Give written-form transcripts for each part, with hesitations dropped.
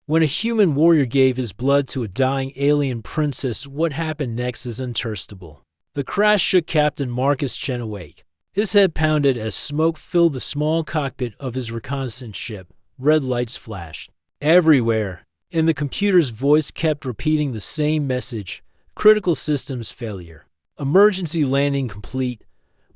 When a human warrior gave his blood to a dying alien princess, what happened next is Unturstable. The crash shook Captain Marcus Chen awake. His head pounded as smoke filled the small cockpit of his reconnaissance ship. Red lights flashed everywhere, and the computer's voice kept repeating the same message: critical systems failure. Emergency landing complete.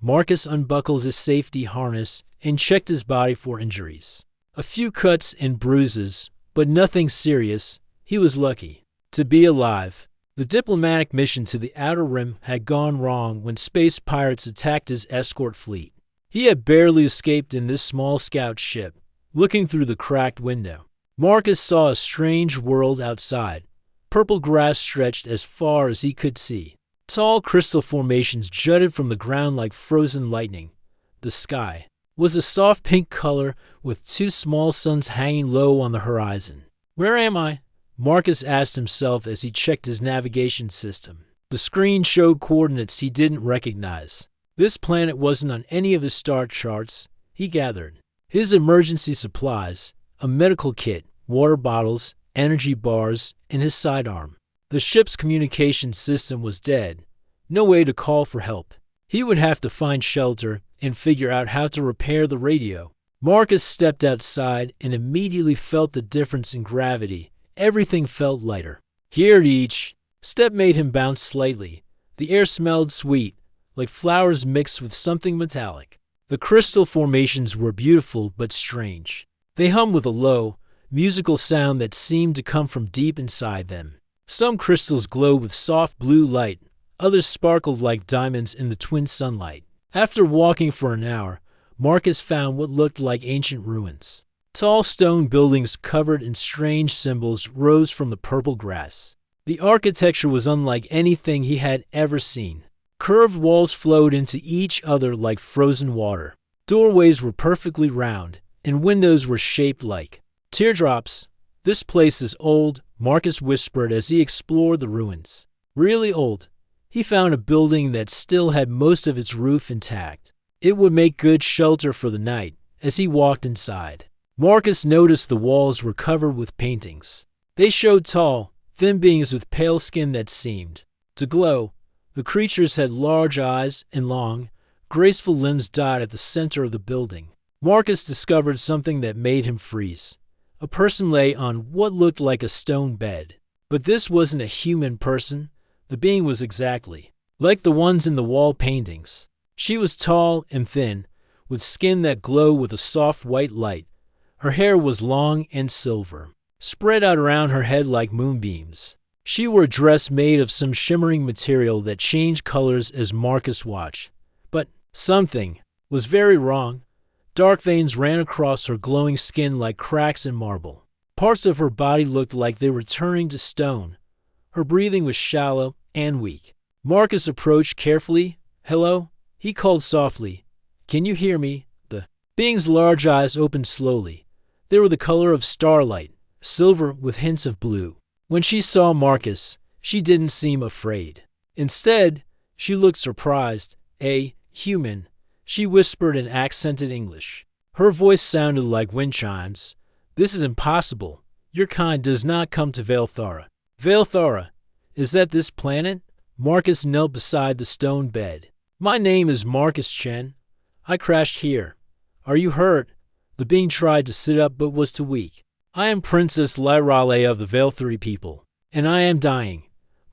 Marcus unbuckled his safety harness and checked his body for injuries. A few cuts and bruises, but nothing serious. He was lucky to be alive. The diplomatic mission to the Outer Rim had gone wrong when space pirates attacked his escort fleet. He had barely escaped in this small scout ship. Looking through the cracked window, Marcus saw a strange world outside. Purple grass stretched as far as he could see. Tall crystal formations jutted from the ground like frozen lightning. The sky was a soft pink color with two small suns hanging low on the horizon. "Where am I?" Marcus asked himself as he checked his navigation system. The screen showed coordinates he didn't recognize. This planet wasn't on any of his star charts. He gathered his emergency supplies, a medical kit, water bottles, energy bars, and his sidearm. The ship's communication system was dead. No way to call for help. He would have to find shelter and figure out how to repair the radio. Marcus stepped outside and immediately felt the difference in gravity. Everything felt lighter. Here, each step made him bounce slightly. The air smelled sweet, like flowers mixed with something metallic. The crystal formations were beautiful but strange. They hummed with a low, musical sound that seemed to come from deep inside them. Some crystals glowed with soft blue light. Others sparkled like diamonds in the twin sunlight. After walking for an hour, Marcus found what looked like ancient ruins. Tall stone buildings covered in strange symbols rose from the purple grass. The architecture was unlike anything he had ever seen. Curved walls flowed into each other like frozen water. Doorways were perfectly round, and windows were shaped like teardrops. "This place is old," Marcus whispered as he explored the ruins. "Really old." He found a building that still had most of its roof intact. It would make good shelter for the night. As he walked inside, Marcus noticed the walls were covered with paintings. They showed tall, thin beings with pale skin that seemed to glow. The creatures had large eyes and long, graceful limbs dotted at the center of the building. Marcus discovered something that made him freeze. A person lay on what looked like a stone bed. But this wasn't a human person. The being was exactly like the ones in the wall paintings. She was tall and thin, with skin that glowed with a soft white light. Her hair was long and silver, spread out around her head like moonbeams. She wore a dress made of some shimmering material that changed colors as Marcus watched. But something was very wrong. Dark veins ran across her glowing skin like cracks in marble. Parts of her body looked like they were turning to stone. Her breathing was shallow and weak. Marcus approached carefully. "Hello?" he called softly. "Can you hear me?" The being's large eyes opened slowly. They were the color of starlight, silver with hints of blue. When she saw Marcus, she didn't seem afraid. Instead, she looked surprised. "A human," she whispered in accented English. Her voice sounded like wind chimes. "This is impossible. Your kind does not come to Valthara." "Valthara? Is that this planet?" Marcus knelt beside the stone bed. "My name is Marcus Chen. I crashed here. Are you hurt?" The being tried to sit up but was too weak. "I am Princess Lyrale of the Valthari people, and I am dying."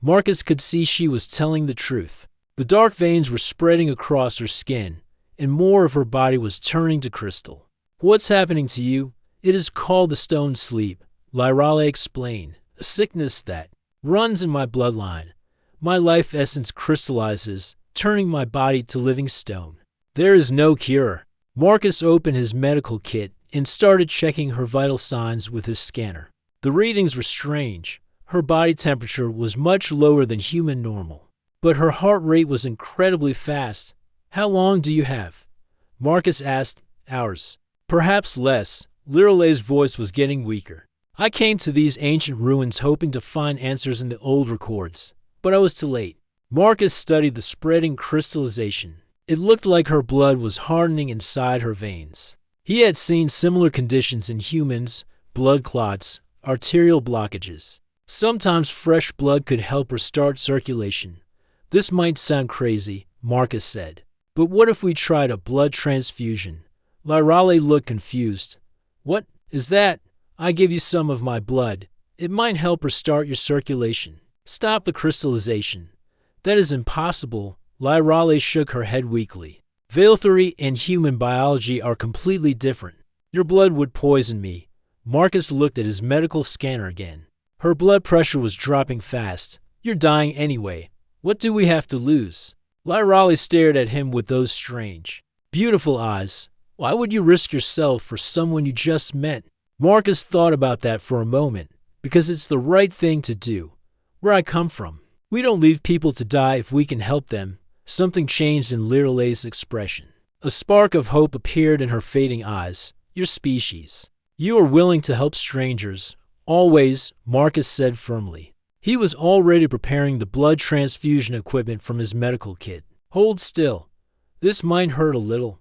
Marcus could see she was telling the truth. The dark veins were spreading across her skin, and more of her body was turning to crystal. "What's happening to you?" "It is called the stone sleep," Lyrale explained. "A sickness that runs in my bloodline. My life essence crystallizes, turning my body to living stone. There is no cure." Marcus opened his medical kit and started checking her vital signs with his scanner. The readings were strange. Her body temperature was much lower than human normal, but her heart rate was incredibly fast. "How long do you have?" Marcus asked. "Hours. Perhaps less." Lyrale's voice was getting weaker. "I came to these ancient ruins hoping to find answers in the old records, but I was too late." Marcus studied the spreading crystallization. It looked like her blood was hardening inside her veins. He had seen similar conditions in humans: blood clots, arterial blockages. Sometimes fresh blood could help restart circulation. This might sound crazy, Marcus said. But what if we tried a blood transfusion? Lyrale looked confused. What is that? I give you some of my blood. It might help restart your circulation. Stop the crystallization. That is impossible. Lyrale shook her head weakly. Veilthry and human biology are completely different. Your blood would poison me. Marcus looked at his medical scanner again. Her blood pressure was dropping fast. You're dying anyway. What do we have to lose? Lyrale stared at him with those strange, beautiful eyes. Why would you risk yourself for someone you just met? Marcus thought about that for a moment. Because it's the right thing to do. Where I come from, we don't leave people to die if we can help them. Something changed in Lyrale's expression. A spark of hope appeared in her fading eyes. Your species. You are willing to help strangers. Always, Marcus said firmly. He was already preparing the blood transfusion equipment from his medical kit. Hold still. This might hurt a little.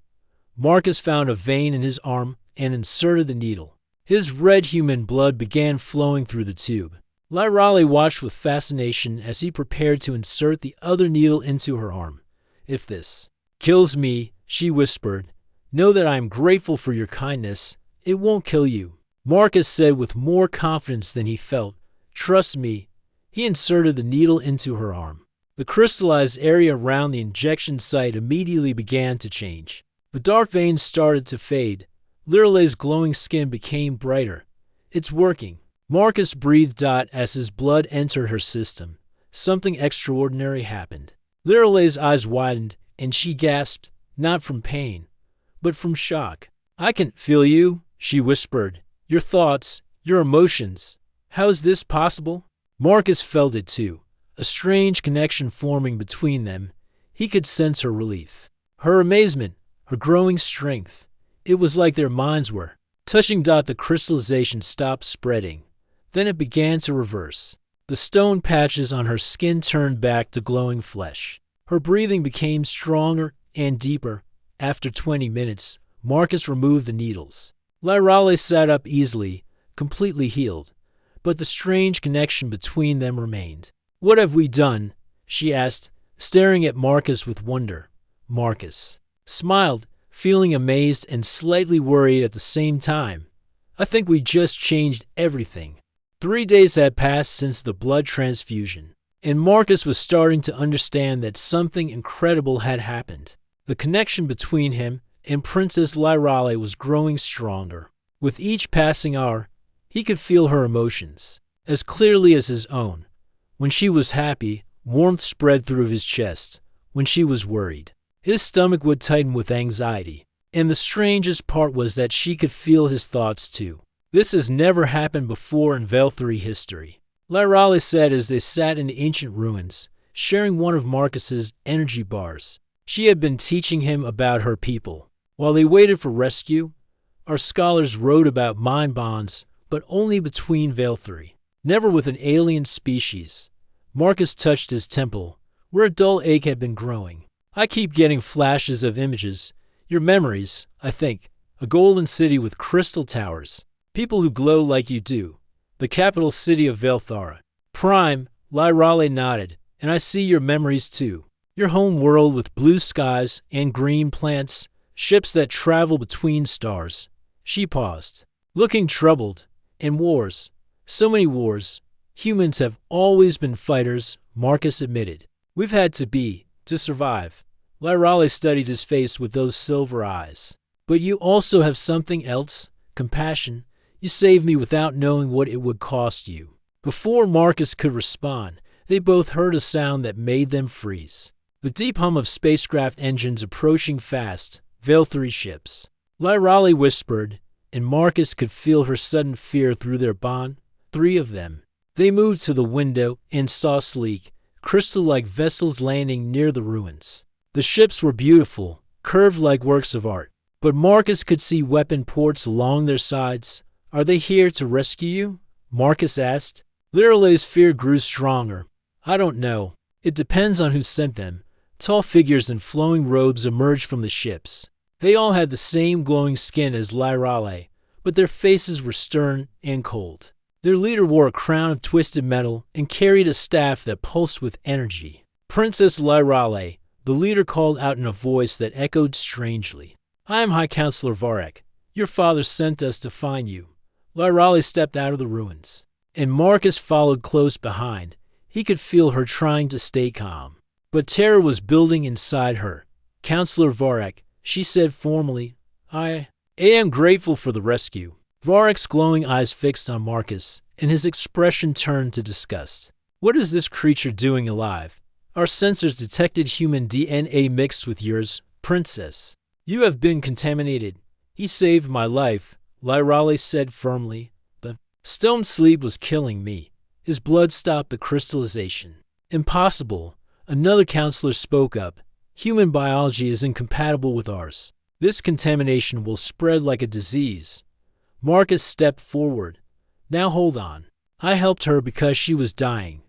Marcus found a vein in his arm and inserted the needle. His red human blood began flowing through the tube. Lyrale watched with fascination as he prepared to insert the other needle into her arm. If this kills me, she whispered, know that I am grateful for your kindness. It won't kill you. Marcus said with more confidence than he felt. Trust me. He inserted the needle into her arm. The crystallized area around the injection site immediately began to change. The dark veins started to fade. Lyrale's glowing skin became brighter. It's working. Marcus breathed out as his blood entered her system. Something extraordinary happened. Lyrale's eyes widened, and she gasped, not from pain, but from shock. I can feel you, she whispered. Your thoughts, your emotions. How is this possible? Marcus felt it too, a strange connection forming between them. He could sense her relief, her amazement, her growing strength. It was like their minds were touching. The crystallization stopped spreading. Then it began to reverse. The stone patches on her skin turned back to glowing flesh. Her breathing became stronger and deeper. After 20 minutes, Marcus removed the needles. Lyrale sat up easily, completely healed. But the strange connection between them remained. What have we done? She asked, staring at Marcus with wonder. Marcus smiled, feeling amazed and slightly worried at the same time. I think we just changed everything. 3 days had passed since the blood transfusion, and Marcus was starting to understand that something incredible had happened. The connection between him and Princess Lyrale was growing stronger. With each passing hour, he could feel her emotions, as clearly as his own. When she was happy, warmth spread through his chest. When she was worried, his stomach would tighten with anxiety. And the strangest part was that she could feel his thoughts too. This has never happened before in Veilthry history, Lyrale said as they sat in the ancient ruins, sharing one of Marcus's energy bars. She had been teaching him about her people. While they waited for rescue, our scholars wrote about mind bonds, but only between Veilthry, never with an alien species. Marcus touched his temple, where a dull ache had been growing. I keep getting flashes of images. Your memories, I think. A golden city with crystal towers. People who glow like you do. The capital city of Velthara. Prime, Lyrale nodded, and I see your memories too. Your home world with blue skies and green plants, ships that travel between stars. She paused, looking troubled. And wars. So many wars. Humans have always been fighters, Marcus admitted. We've had to be, to survive. Lyrale studied his face with those silver eyes. But you also have something else, compassion. You saved me without knowing what it would cost you. Before Marcus could respond, they both heard a sound that made them freeze. The deep hum of spacecraft engines approaching fast, Veilthry ships. Lyrale whispered, and Marcus could feel her sudden fear through their bond. 3 of them. They moved to the window and saw sleek, crystal-like vessels landing near the ruins. The ships were beautiful, curved like works of art. But Marcus could see weapon ports along their sides. Are they here to rescue you? Marcus asked. Lyrale's fear grew stronger. I don't know. It depends on who sent them. Tall figures in flowing robes emerged from the ships. They all had the same glowing skin as Lyrale, but their faces were stern and cold. Their leader wore a crown of twisted metal and carried a staff that pulsed with energy. Princess Lyrale, the leader called out in a voice that echoed strangely. I am High Counselor Varek. Your father sent us to find you. Lyrale stepped out of the ruins, and Marcus followed close behind. He could feel her trying to stay calm, but terror was building inside her. Counselor Varek, she said formally, I am grateful for the rescue. Varek's glowing eyes fixed on Marcus, and his expression turned to disgust. What is this creature doing alive? Our sensors detected human DNA mixed with yours, Princess. You have been contaminated. He saved my life, Lyrale said firmly. The stone sleep was killing me. His blood stopped the crystallization. Impossible. Another counselor spoke up. Human biology is incompatible with ours. This contamination will spread like a disease. Marcus stepped forward. Now hold on. I helped her because she was dying.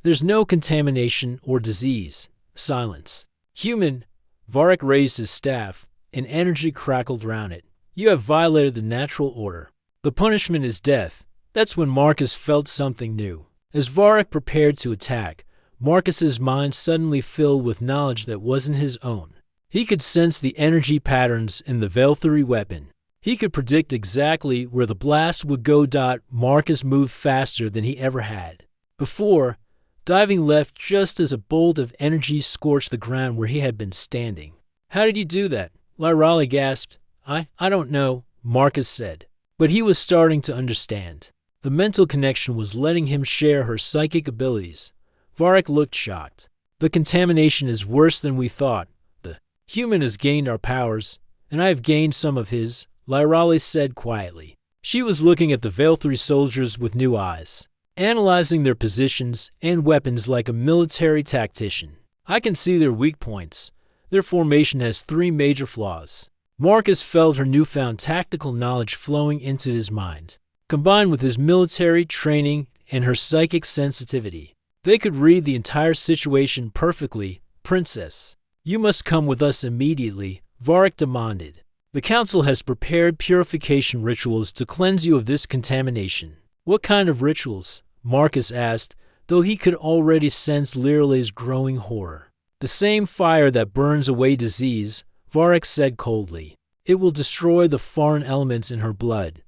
There's no contamination or disease. Silence. Human. Varek raised his staff, and energy crackled around it. You have violated the natural order. The punishment is death. That's when Marcus felt something new. As Varek prepared to attack, Marcus's mind suddenly filled with knowledge that wasn't his own. He could sense the energy patterns in the Velthari weapon. He could predict exactly where the blast would go. Marcus moved faster than he ever had before, diving left just as a bolt of energy scorched the ground where he had been standing. How did you do that? Lyrale gasped. I don't know, Marcus said. But he was starting to understand. The mental connection was letting him share her psychic abilities. Varek looked shocked. The contamination is worse than we thought. The human has gained our powers, and I have gained some of his, Lyrale said quietly. She was looking at the Velthari soldiers with new eyes, analyzing their positions and weapons like a military tactician. I can see their weak points. Their formation has 3 major flaws. Marcus felt her newfound tactical knowledge flowing into his mind, combined with his military training and her psychic sensitivity. They could read the entire situation perfectly. Princess, you must come with us immediately, Varek demanded. The council has prepared purification rituals to cleanse you of this contamination. What kind of rituals? Marcus asked, though he could already sense Lyrale's growing horror. The same fire that burns away disease, Varek said coldly. It will destroy the foreign elements in her blood.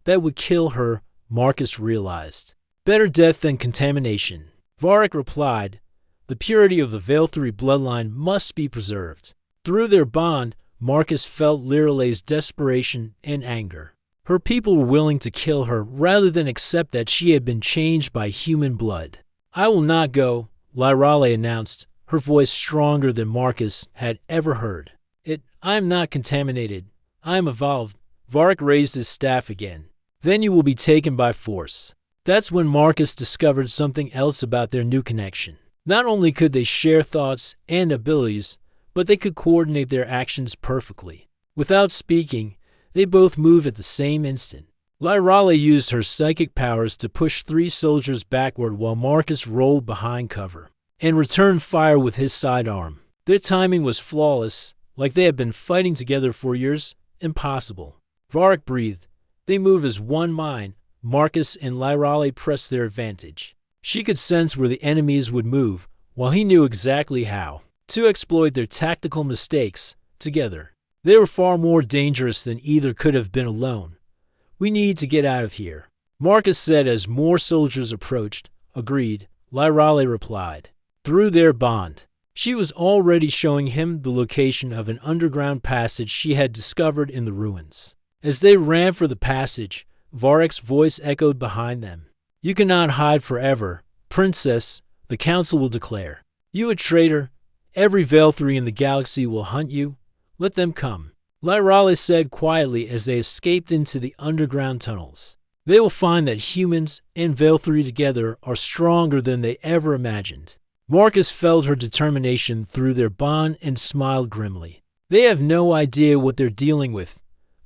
That would kill her, Marcus realized. Better death than contamination. Varek replied, the purity of the Velthari bloodline must be preserved. Through their bond, Marcus felt Lyrale's desperation and anger. Her people were willing to kill her rather than accept that she had been changed by human blood. I will not go, Lyrale announced, her voice stronger than Marcus had ever heard. I am not contaminated. I am evolved. Varek raised his staff again. Then you will be taken by force. That's when Marcus discovered something else about their new connection. Not only could they share thoughts and abilities, but they could coordinate their actions perfectly. Without speaking, they both moved at the same instant. Lyrale used her psychic powers to push 3 soldiers backward while Marcus rolled behind cover and returned fire with his sidearm. Their timing was flawless, like they had been fighting together for years. Impossible. Varek breathed. They moved as one mind. Marcus and Lyrale pressed their advantage. She could sense where the enemies would move, while he knew exactly how to exploit their tactical mistakes together. They were far more dangerous than either could have been alone. We need to get out of here, Marcus said as more soldiers approached. Agreed, Lyrale replied. Through their bond, she was already showing him the location of an underground passage she had discovered in the ruins. As they ran for the passage, Varek's voice echoed behind them. You cannot hide forever, Princess, the council will declare. You a traitor. Every Velthari in the galaxy will hunt you. Let them come, Lyrale said quietly as they escaped into the underground tunnels. They will find that humans and Velthari together are stronger than they ever imagined. Marcus felt her determination through their bond and smiled grimly. They have no idea what they're dealing with,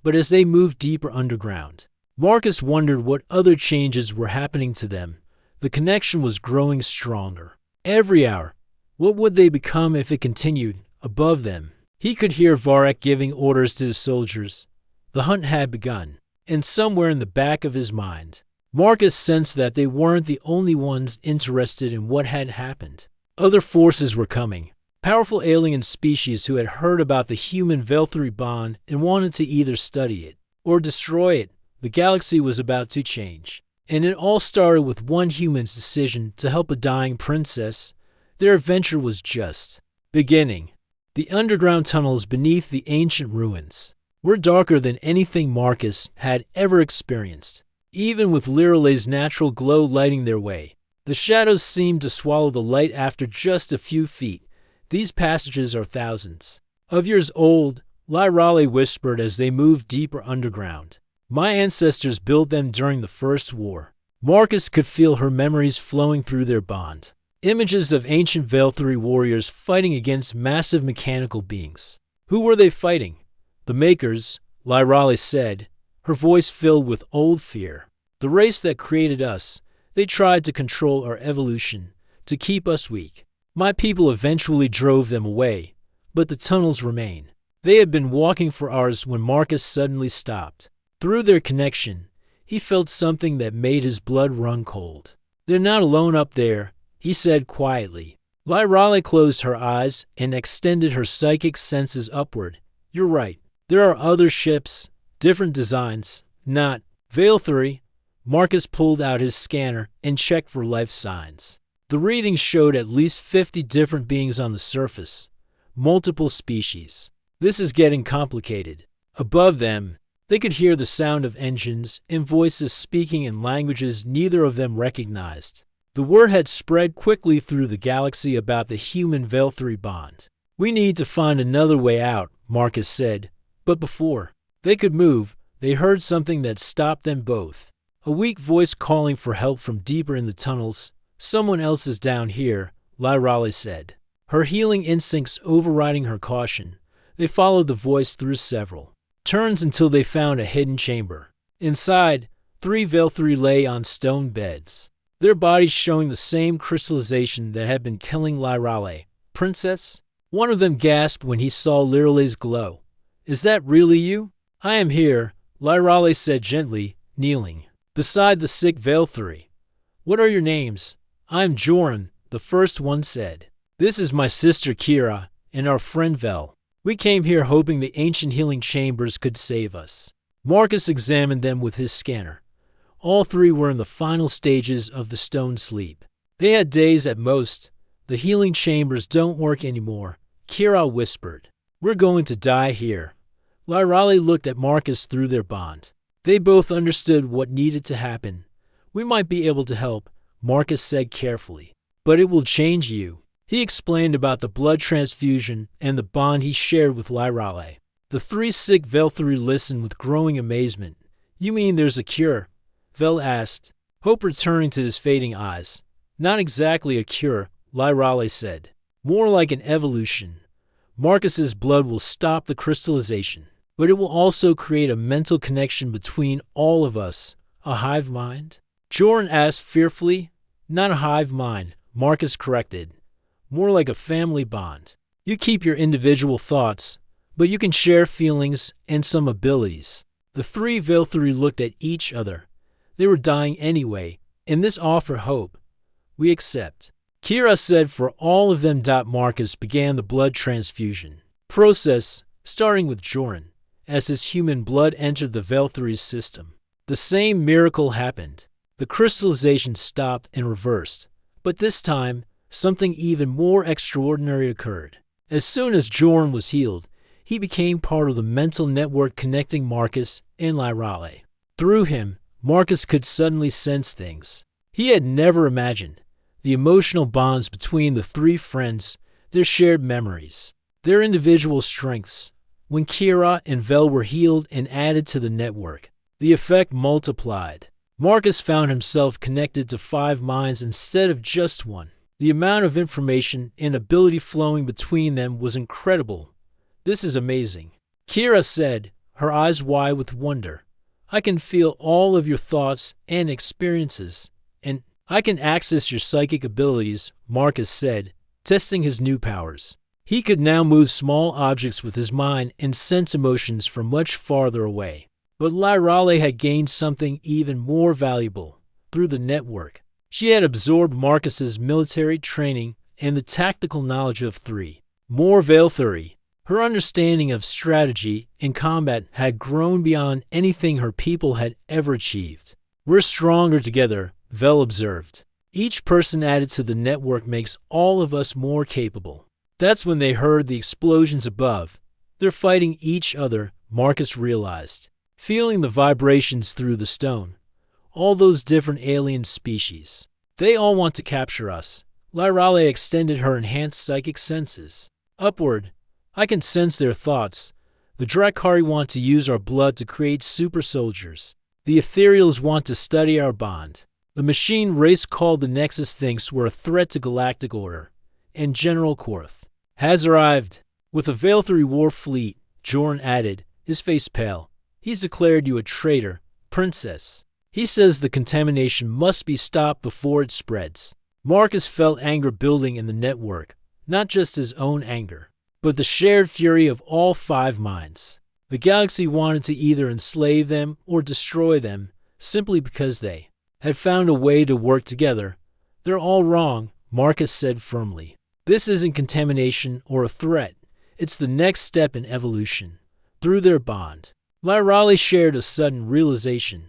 but as they moved deeper underground, Marcus wondered what other changes were happening to them. The connection was growing stronger. Every hour, what would they become if it continued? Above them, he could hear Varek giving orders to the soldiers. The hunt had begun, and somewhere in the back of his mind, Marcus sensed that they weren't the only ones interested in what had happened. Other forces were coming. Powerful alien species who had heard about the human Velthri bond and wanted to either study it or destroy it. The galaxy was about to change. And it all started with one human's decision to help a dying princess. Their adventure was just beginning. The underground tunnels beneath the ancient ruins were darker than anything Marcus had ever experienced. Even with Liralay's natural glow lighting their way, the shadows seemed to swallow the light after just a few feet. These passages are thousands of years old, Liralay whispered as they moved deeper underground. My ancestors built them during the First War. Marcus could feel her memories flowing through their bond. Images of ancient Velthri warriors fighting against massive mechanical beings. Who were they fighting? The Makers, Liralay said, her voice filled with old fear. The race that created us. They tried to control our evolution, to keep us weak. My people eventually drove them away, but the tunnels remain. They had been walking for hours when Marcus suddenly stopped. Through their connection, he felt something that made his blood run cold. They're not alone up there, he said quietly. Liralay closed her eyes and extended her psychic senses upward. You're right. There are other ships, different designs, not Velthri. Marcus pulled out his scanner and checked for life signs. The readings showed at least 50 different beings on the surface, multiple species. This is getting complicated. Above them, they could hear the sound of engines and voices speaking in languages neither of them recognized. The word had spread quickly through the galaxy about the human Velthri bond. We need to find another way out, Marcus said. But before they could move, they heard something that stopped them both. A weak voice calling for help from deeper in the tunnels. Someone else is down here, Liralay said. Her healing instincts overriding her caution, they followed the voice through several turns until they found a hidden chamber. Inside, 3 Velthri lay on stone beds, their bodies showing the same crystallization that had been killing Liralay. Princess? One of them gasped when he saw Liralay's glow. Is that really you? I am here, Liralay said gently, kneeling beside the sick Velthri. What are your names? I'm Joran, the first one said. This is my sister Kira and our friend Vel. We came here hoping the ancient healing chambers could save us. Marcus examined them with his scanner. All 3 were in the final stages of the stone sleep. They had days at most. The healing chambers don't work anymore, Kira whispered. We're going to die here. Liralay looked at Marcus through their bond. They both understood what needed to happen. We might be able to help, Marcus said carefully. But it will change you. He explained about the blood transfusion and the bond he shared with Liralay. The 3 sick Velthri listened with growing amazement. You mean there's a cure? Vel asked, hope returning to his fading eyes. Not exactly a cure, Liralay said. More like an evolution. Marcus's blood will stop the crystallization, but it will also create a mental connection between all of us. A hive mind? Joran asked fearfully. Not a hive mind, Marcus corrected. More like a family bond. You keep your individual thoughts, but you can share feelings and some abilities. The 3 Velthri looked at each other. They were dying anyway, and this offered hope. We accept. Kira said for all of them. Marcus began the blood transfusion process, starting with Joran, as his human blood entered the Velthri's system. The same miracle happened. The crystallization stopped and reversed, but this time, something even more extraordinary occurred. As soon as Joran was healed, he became part of the mental network connecting Marcus and Liralay. Through him, Marcus could suddenly sense things he had never imagined. The emotional bonds between the 3 friends, their shared memories, their individual strengths. When Kira and Vel were healed and added to the network, the effect multiplied. Marcus found himself connected to 5 minds instead of just one. The amount of information and ability flowing between them was incredible. This is amazing, Kira said, her eyes wide with wonder. I can feel all of your thoughts and experiences, and I can access your psychic abilities, Marcus said, testing his new powers. He could now move small objects with his mind and sense emotions from much farther away. But Liralay had gained something even more valuable, through the network. She had absorbed Marcus's military training and the tactical knowledge of three more Valkyrie. Her understanding of strategy and combat had grown beyond anything her people had ever achieved. "We're stronger together," Vel observed. "Each person added to the network makes all of us more capable." That's when they heard the explosions above. They're fighting each other, Marcus realized, feeling the vibrations through the stone. All those different alien species. They all want to capture us. Lyrale extended her enhanced psychic senses. Upward, I can sense their thoughts. The Drakari want to use our blood to create super soldiers. The Ethereals want to study our bond. The machine race called the Nexus thinks we're a threat to galactic order. And General Korth has arrived. With a Valkyrie war fleet, Jorn added, his face pale. He's declared you a traitor, princess. He says the contamination must be stopped before it spreads. Marcus felt anger building in the network, not just his own anger, but the shared fury of all 5 minds. The galaxy wanted to either enslave them or destroy them, simply because they had found a way to work together. They're all wrong, Marcus said firmly. This isn't contamination or a threat. It's the next step in evolution. Through their bond, Lyrale shared a sudden realization.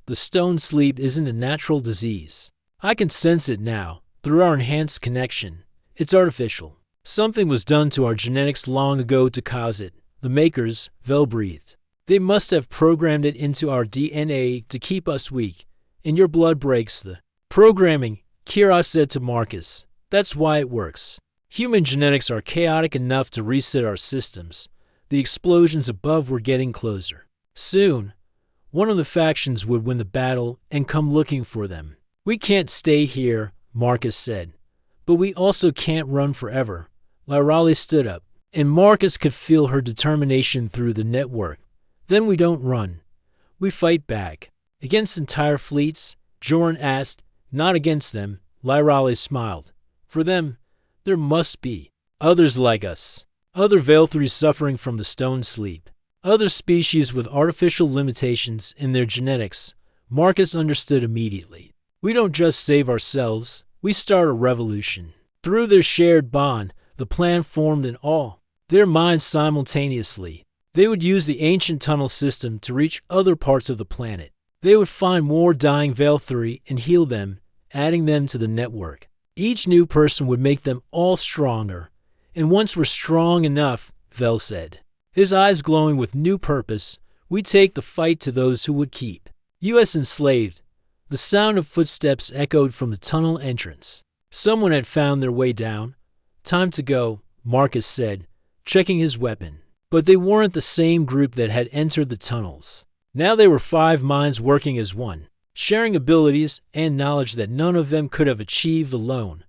The stone sleep isn't a natural disease. I can sense it now, through our enhanced connection. It's artificial. Something was done to our genetics long ago to cause it. The makers, Vel breathed. They must have programmed it into our DNA to keep us weak, and your blood breaks the programming, Kira said to Marcus. That's why it works. Human genetics are chaotic enough to reset our systems. The explosions above were getting closer. Soon, one of the factions would win the battle and come looking for them. We can't stay here, Marcus said. But we also can't run forever. Lyrale stood up, and Marcus could feel her determination through the network. Then we don't run. We fight back. Against entire fleets? Jorn asked. Not against them, Lyrale smiled. For them, there must be others like us. Other Valkyries suffering from the stone sleep. Other species with artificial limitations in their genetics. Marcus understood immediately. We don't just save ourselves, we start a revolution. Through their shared bond, the plan formed in all their minds simultaneously. They would use the ancient tunnel system to reach other parts of the planet. They would find more dying Valkyrie and heal them, adding them to the network. Each new person would make them all stronger. And once we're strong enough, Vel said, his eyes glowing with new purpose, we take the fight to those who would keep us enslaved. The sound of footsteps echoed from the tunnel entrance. Someone had found their way down. Time to go, Marcus said, checking his weapon. But they weren't the same group that had entered the tunnels. Now they were 5 minds working as one, sharing abilities and knowledge that none of them could have achieved alone.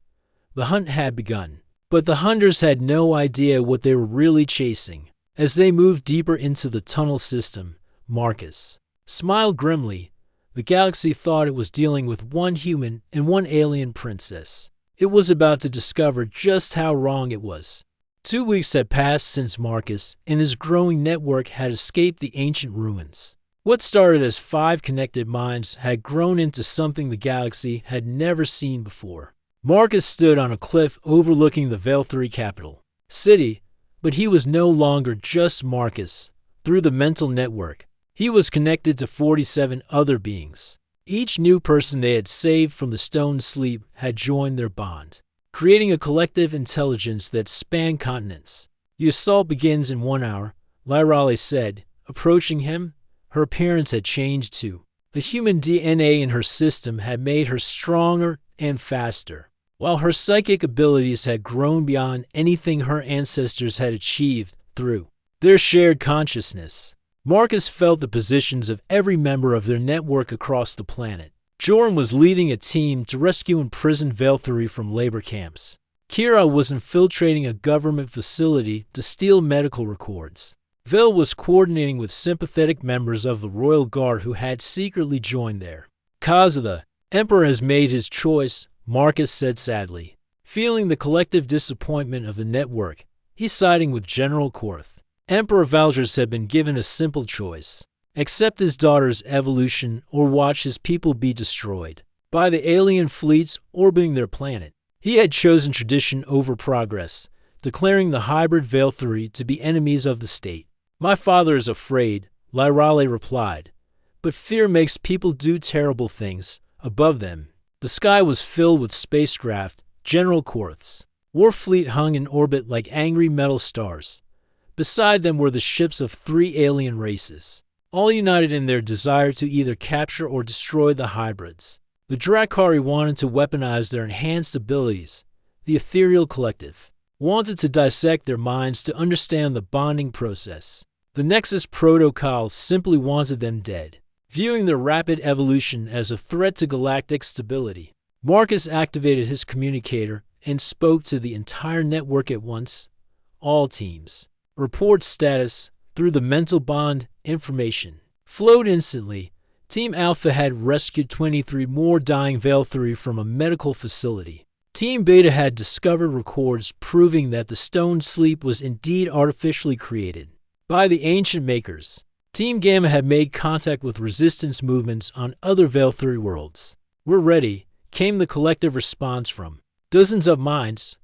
The hunt had begun, but the hunters had no idea what they were really chasing. As they moved deeper into the tunnel system, Marcus smiled grimly. The galaxy thought it was dealing with one human and one alien princess. It was about to discover just how wrong it was. 2 weeks had passed since Marcus and his growing network had escaped the ancient ruins. What started as 5 connected minds had grown into something the galaxy had never seen before. Marcus stood on a cliff overlooking the Valkyrie capital city, but he was no longer just Marcus. Through the mental network, he was connected to 47 other beings. Each new person they had saved from the stone sleep had joined their bond, creating a collective intelligence that spanned continents. The assault begins in 1 hour, Lyrale said, approaching him. Her appearance had changed too. The human DNA in her system had made her stronger and faster, while her psychic abilities had grown beyond anything her ancestors had achieved through their shared consciousness. Marcus felt the positions of every member of their network across the planet. Jorn was leading a team to rescue imprisoned Valkyrie from labor camps. Kira was infiltrating a government facility to steal medical records. Vel was coordinating with sympathetic members of the Royal Guard who had secretly joined there. Kaza, the Emperor, has made his choice, Marcus said sadly. Feeling the collective disappointment of the network, he's siding with General Korth. Emperor Valgers had been given a simple choice. Accept his daughter's evolution or watch his people be destroyed. by the alien fleets orbiting their planet. He had chosen tradition over progress, declaring the hybrid Velthuri to be enemies of the state. "My father is afraid," Lyrale replied, "but fear makes people do terrible things." Above them, the sky was filled with spacecraft, General Korth's warfleet hung in orbit like angry metal stars. Beside them were the ships of 3 alien races, all united in their desire to either capture or destroy the hybrids. The Drakari wanted to weaponize their enhanced abilities. The Ethereal Collective wanted to dissect their minds to understand the bonding process. The Nexus Protocols simply wanted them dead, viewing their rapid evolution as a threat to galactic stability. Marcus activated his communicator and spoke to the entire network at once. All teams. Report status. Through the mental bond, information flowed instantly. Team Alpha had rescued 23 more dying Velthuri from a medical facility. Team Beta had discovered records proving that the stone sleep was indeed artificially created by the ancient makers. Team Gamma had made contact with resistance movements on other Velthuri worlds. "We're ready," came the collective response from dozens of minds.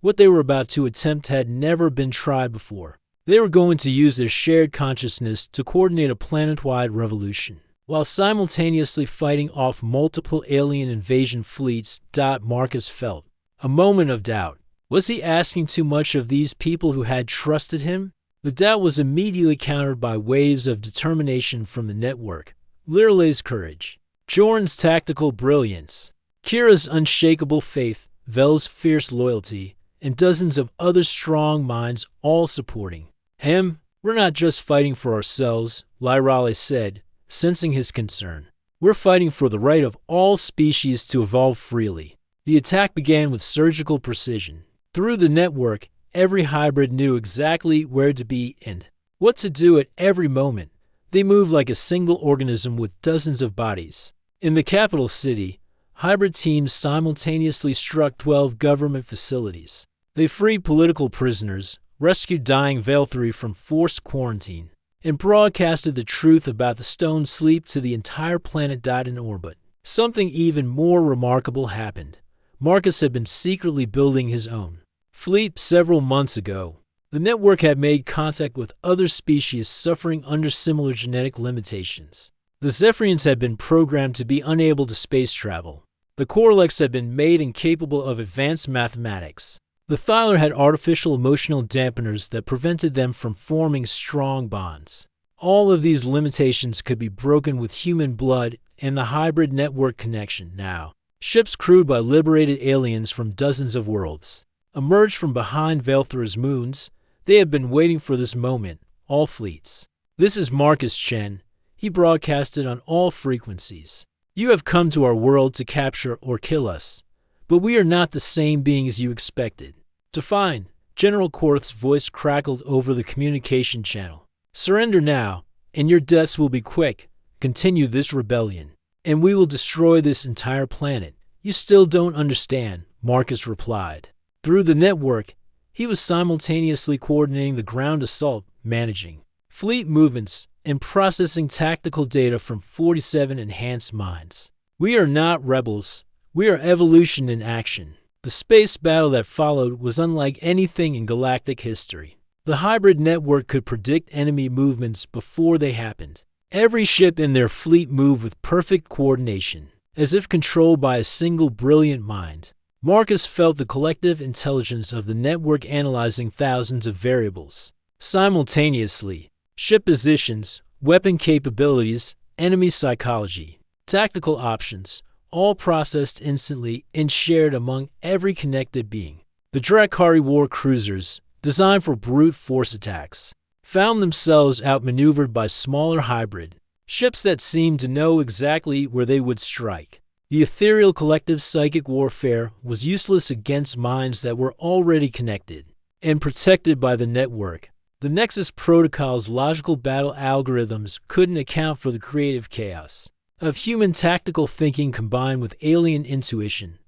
What they were about to attempt had never been tried before. They were going to use their shared consciousness to coordinate a planet-wide revolution, while simultaneously fighting off multiple alien invasion fleets. Marcus felt a moment of doubt. Was he asking too much of these people who had trusted him? The doubt was immediately countered by waves of determination from the network. Lirale's courage, Joran's tactical brilliance, Kira's unshakable faith, Vel's fierce loyalty, and dozens of other strong minds all supporting him. "We're not just fighting for ourselves," Lyrale said, sensing his concern. "We're fighting for the right of all species to evolve freely." The attack began with surgical precision. Through the network, every hybrid knew exactly where to be and what to do at every moment. They moved like a single organism with dozens of bodies. In the capital city, hybrid teams simultaneously struck 12 government facilities. They freed political prisoners, rescued dying Velthuri from forced quarantine, and broadcasted the truth about the stone sleep to the entire planet. In orbit, something even more remarkable happened. Marcus had been secretly building his own fleet several months ago. The network had made contact with other species suffering under similar genetic limitations. The Zephyrians had been programmed to be unable to space travel. The Korlex had been made incapable of advanced mathematics. The Thyler had artificial emotional dampeners that prevented them from forming strong bonds. All of these limitations could be broken with human blood and the hybrid network connection. Now, ships crewed by liberated aliens from dozens of worlds emerged from behind Velthura's moons. They had been waiting for this moment, all fleets. "This is Marcus Chen," he broadcasted on all frequencies. "You have come to our world to capture or kill us. But we are not the same beings you expected to find." General Korth's voice crackled over the communication channel. "Surrender now, and your deaths will be quick. Continue this rebellion, and we will destroy this entire planet." "You still don't understand," Marcus replied. Through the network, he was simultaneously coordinating the ground assault, managing fleet movements, and processing tactical data from 47 enhanced minds. "We are not rebels. We are evolution in action." The space battle that followed was unlike anything in galactic history. The hybrid network could predict enemy movements before they happened. Every ship in their fleet moved with perfect coordination, as if controlled by a single brilliant mind. Marcus felt the collective intelligence of the network analyzing thousands of variables simultaneously: ship positions, weapon capabilities, enemy psychology, tactical options, all processed instantly and shared among every connected being. The Drakari war cruisers, designed for brute force attacks, found themselves outmaneuvered by smaller hybrid ships that seemed to know exactly where they would strike. The ethereal collective psychic warfare was useless against minds that were already connected and protected by the network. The Nexus Protocol's logical battle algorithms couldn't account for the creative chaos of human tactical thinking combined with alien intuition.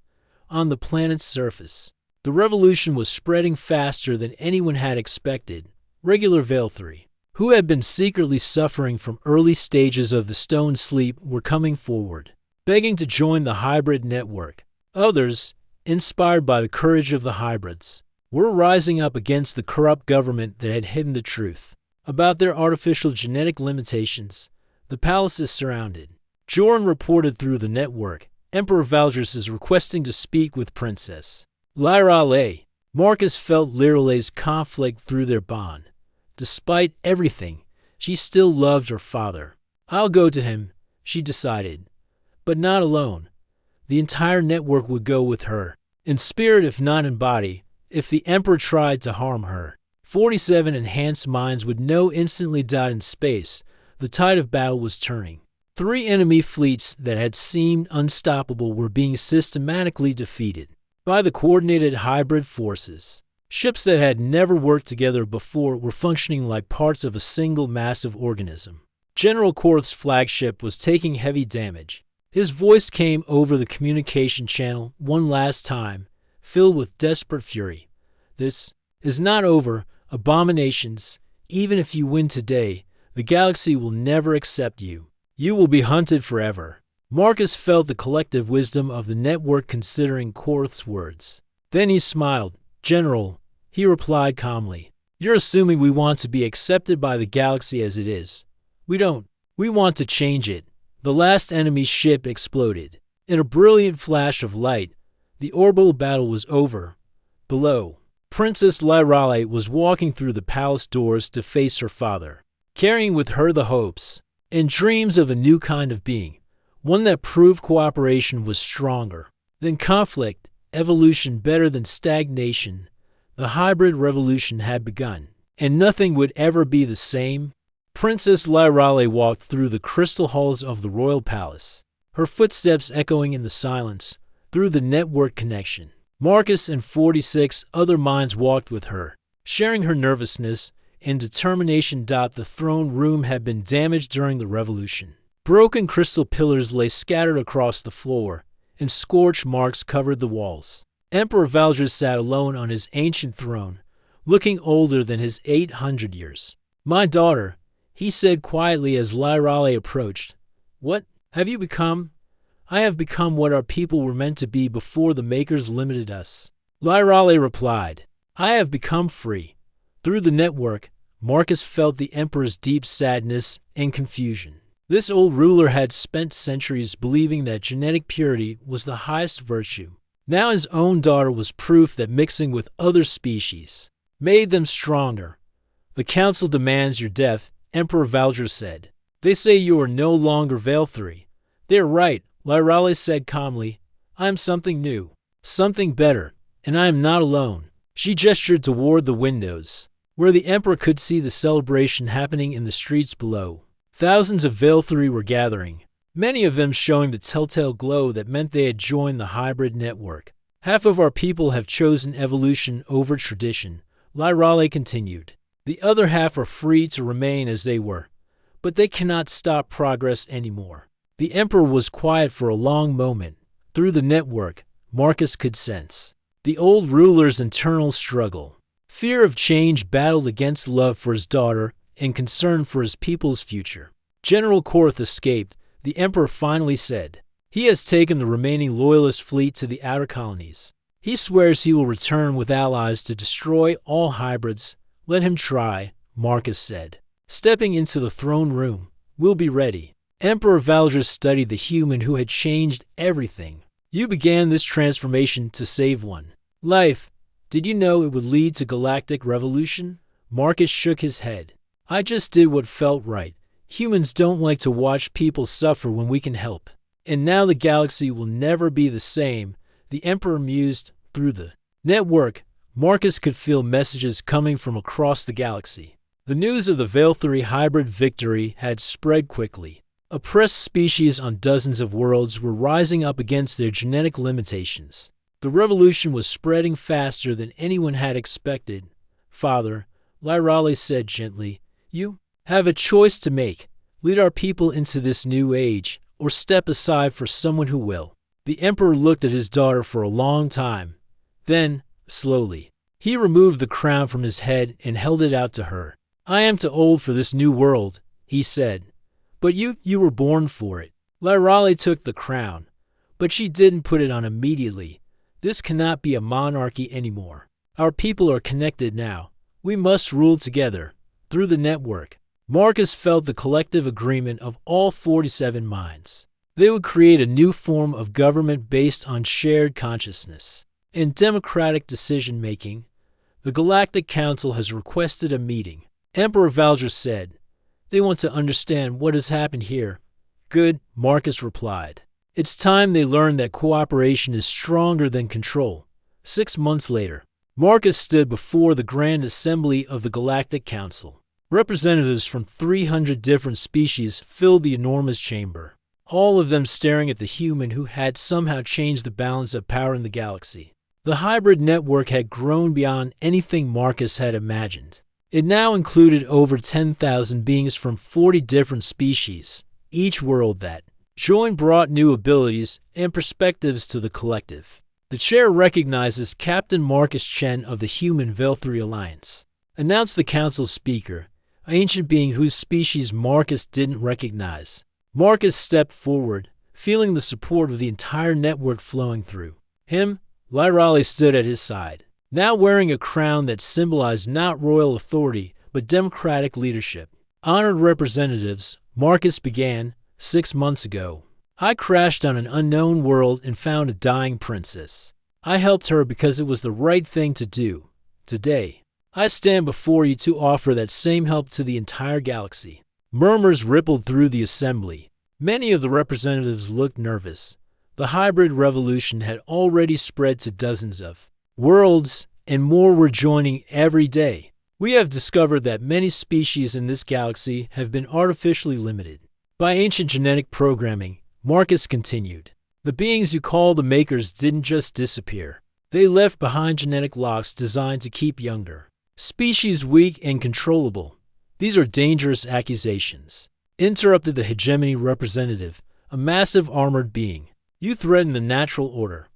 On the planet's surface, the revolution was spreading faster than anyone had expected. Regular Velthuri, who had been secretly suffering from early stages of the stone sleep, were coming forward. begging to join the hybrid network. Others, inspired by the courage of the hybrids, were rising up against the corrupt government that had hidden the truth about their artificial genetic limitations. The palace is surrounded. Joran reported through the network. Emperor Valdris is requesting to speak with Princess Lyrale. Marcus felt Lyrale's conflict through their bond. Despite everything, she still loved her father. I'll go to him, she decided. But not alone. The entire network would go with her. In spirit if not in body, if the Emperor tried to harm her. 47 enhanced minds would know instantly died in space. The tide of battle was turning. 3 enemy fleets that had seemed unstoppable were being systematically defeated by the coordinated hybrid forces. Ships that had never worked together before were functioning like parts of a single massive organism. General Korth's flagship was taking heavy damage. His voice came over the communication channel one last time, filled with desperate fury. This is not over, abominations. Even if you win today, the galaxy will never accept you. You will be hunted forever. Marcus felt the collective wisdom of the network considering Korth's words. Then he smiled. General, he replied calmly, you're assuming we want to be accepted by the galaxy as it is. We don't. We want to change it. The last enemy ship exploded. In a brilliant flash of light, the orbital battle was over. Below, Princess Lyrale was walking through the palace doors to face her father, carrying with her the hopes and dreams of a new kind of being, one that proved cooperation was stronger than conflict, evolution better than stagnation. The hybrid revolution had begun, and nothing would ever be the same. Princess Lyrale walked through the crystal halls of the royal palace, her footsteps echoing in the silence through the network connection. Marcus and 46 other minds walked with her, sharing her nervousness and determination. The throne room had been damaged during the revolution. Broken crystal pillars lay scattered across the floor, and scorch marks covered the walls. Emperor Valdris sat alone on his ancient throne, looking older than his 800 years. My daughter, he said quietly as Lyrale approached. What have you become? I have become what our people were meant to be before the Makers limited us. Lyrale replied, I have become free. Through the network, Marcus felt the Emperor's deep sadness and confusion. This old ruler had spent centuries believing that genetic purity was the highest virtue. Now his own daughter was proof that mixing with other species made them stronger. The council demands your death, Emperor Valdris said. They say you are no longer Vale3. They're right, Lyrale said calmly. I am something new, something better, and I am not alone. She gestured toward the windows, where the Emperor could see the celebration happening in the streets below. Thousands of Vale3 were gathering, many of them showing the telltale glow that meant they had joined the hybrid network. Half of our people have chosen evolution over tradition, Lyrale continued. The other half are free to remain as they were, but they cannot stop progress anymore. The Emperor was quiet for a long moment. Through the network, Marcus could sense the old ruler's internal struggle. Fear of change battled against love for his daughter and concern for his people's future. General Korth escaped. The Emperor finally said, he has taken the remaining loyalist fleet to the outer colonies. He swears he will return with allies to destroy all hybrids. Let him try, Marcus said. Stepping into the throne room, we'll be ready. Emperor Valdris studied the human who had changed everything. You began this transformation to save one life. Did you know it would lead to galactic revolution? Marcus shook his head. I just did what felt right. Humans don't like to watch people suffer when we can help. And now the galaxy will never be the same, the Emperor mused. Through the network, Marcus could feel messages coming from across the galaxy. The news of the Vale3 hybrid victory had spread quickly. Oppressed species on dozens of worlds were rising up against their genetic limitations. The revolution was spreading faster than anyone had expected. Father, Lyrale said gently, you have a choice to make. Lead our people into this new age, or step aside for someone who will. The Emperor looked at his daughter for a long time. Then, slowly, he removed the crown from his head and held it out to her. I am too old for this new world, he said. But you were born for it. Lyrale took the crown, but she didn't put it on immediately. This cannot be a monarchy anymore. Our people are connected now. We must rule together, through the network. Marcus felt the collective agreement of all 47 minds. They would create a new form of government based on shared consciousness and democratic decision-making. The Galactic Council has requested a meeting. Emperor Valdra said, "They want to understand what has happened here." "Good," Marcus replied. "It's time they learned that cooperation is stronger than control." 6 months later, Marcus stood before the Grand Assembly of the Galactic Council. Representatives from 300 different species filled the enormous chamber, all of them staring at the human who had somehow changed the balance of power in the galaxy. The hybrid network had grown beyond anything Marcus had imagined. It now included over 10,000 beings from 40 different species. Each world that joined brought new abilities and perspectives to the collective. The chair recognizes Captain Marcus Chen of the Human Velthri Alliance, announced the council's speaker, an ancient being whose species Marcus didn't recognize. Marcus stepped forward, feeling the support of the entire network flowing through him. Lyrale stood at his side, now wearing a crown that symbolized not royal authority, but democratic leadership. "Honored representatives," Marcus began, 6 months ago, I crashed on an unknown world and found a dying princess. I helped her because it was the right thing to do. Today, I stand before you to offer that same help to the entire galaxy." Murmurs rippled through the assembly. Many of the representatives looked nervous. The hybrid revolution had already spread to dozens of worlds, and more were joining every day. "We have discovered that many species in this galaxy have been artificially limited by ancient genetic programming," Marcus continued. "The beings you call the Makers didn't just disappear. They left behind genetic locks designed to keep younger species weak and controllable." "These are dangerous accusations," interrupted the hegemony representative, a massive armored being. "You threaten the natural order."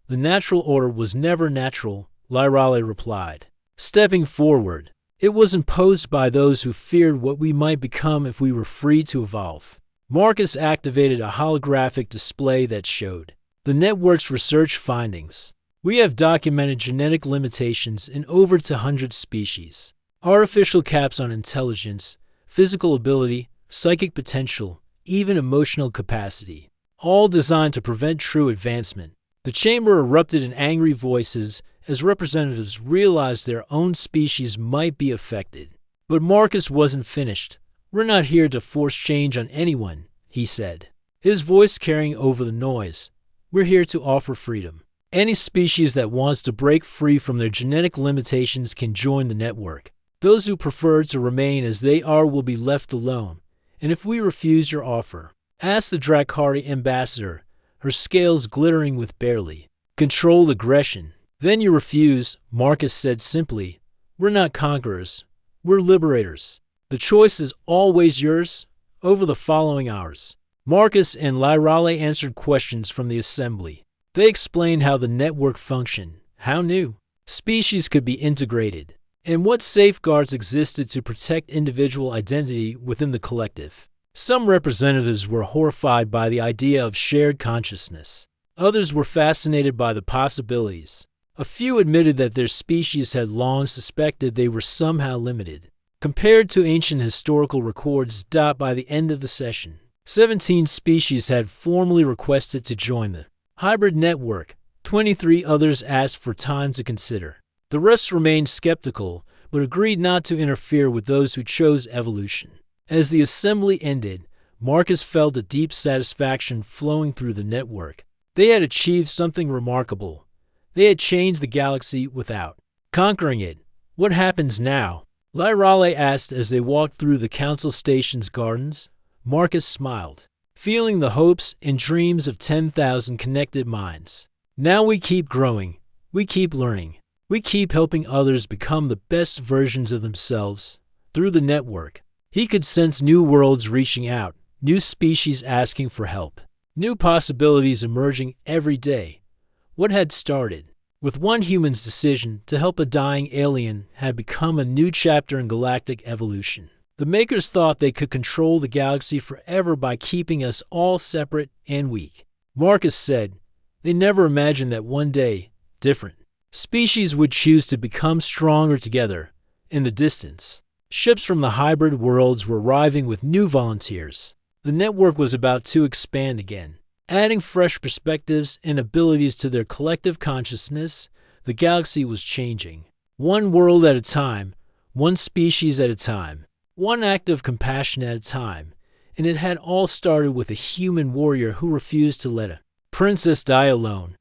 "The natural order was never natural," Lyrale replied, stepping forward. "It was imposed by those who feared what we might become if we were free to evolve." Marcus activated a holographic display that showed the network's research findings. "We have documented genetic limitations in over 200 species. Artificial caps on intelligence, physical ability, psychic potential, even emotional capacity, all designed to prevent true advancement." The chamber erupted in angry voices as representatives realized their own species might be affected. But Marcus wasn't finished. "We're not here to force change on anyone," he said, his voice carrying over the noise. "We're here to offer freedom. Any species that wants to break free from their genetic limitations can join the network. Those who prefer to remain as they are will be left alone. And if we refuse your offer," asked the Drakari ambassador, her scales glittering with barely controlled aggression. "Then you refuse," Marcus said simply. "We're not conquerors. We're liberators. The choice is always yours." Over the following hours, Marcus and Lyrale answered questions from the assembly. They explained how the network functioned, how new species could be integrated, and what safeguards existed to protect individual identity within the collective. Some representatives were horrified by the idea of shared consciousness. Others were fascinated by the possibilities. A few admitted that their species had long suspected they were somehow limited, compared to ancient historical records. By the end of the session, 17 species had formally requested to join the hybrid network. 23 others asked for time to consider. The rest remained skeptical, but agreed not to interfere with those who chose evolution. As the assembly ended, Marcus felt a deep satisfaction flowing through the network. They had achieved something remarkable. They had changed the galaxy without conquering it. "What happens now?" Lyrale asked as they walked through the council station's gardens. Marcus smiled, feeling the hopes and dreams of 10,000 connected minds. "Now we keep growing. We keep learning. We keep helping others become the best versions of themselves through the network." He could sense new worlds reaching out, new species asking for help, new possibilities emerging every day. What had started with one human's decision to help a dying alien had become a new chapter in galactic evolution. The makers thought they could control the galaxy forever by keeping us all separate and weak. Marcus said, they never imagined that one day, different species would choose to become stronger together. In the distance, ships from the hybrid worlds were arriving with new volunteers. The network was about to expand again, adding fresh perspectives and abilities to their collective consciousness. The galaxy was changing. One world at a time, one species at a time, one act of compassion at a time. And it had all started with a human warrior who refused to let a princess die alone.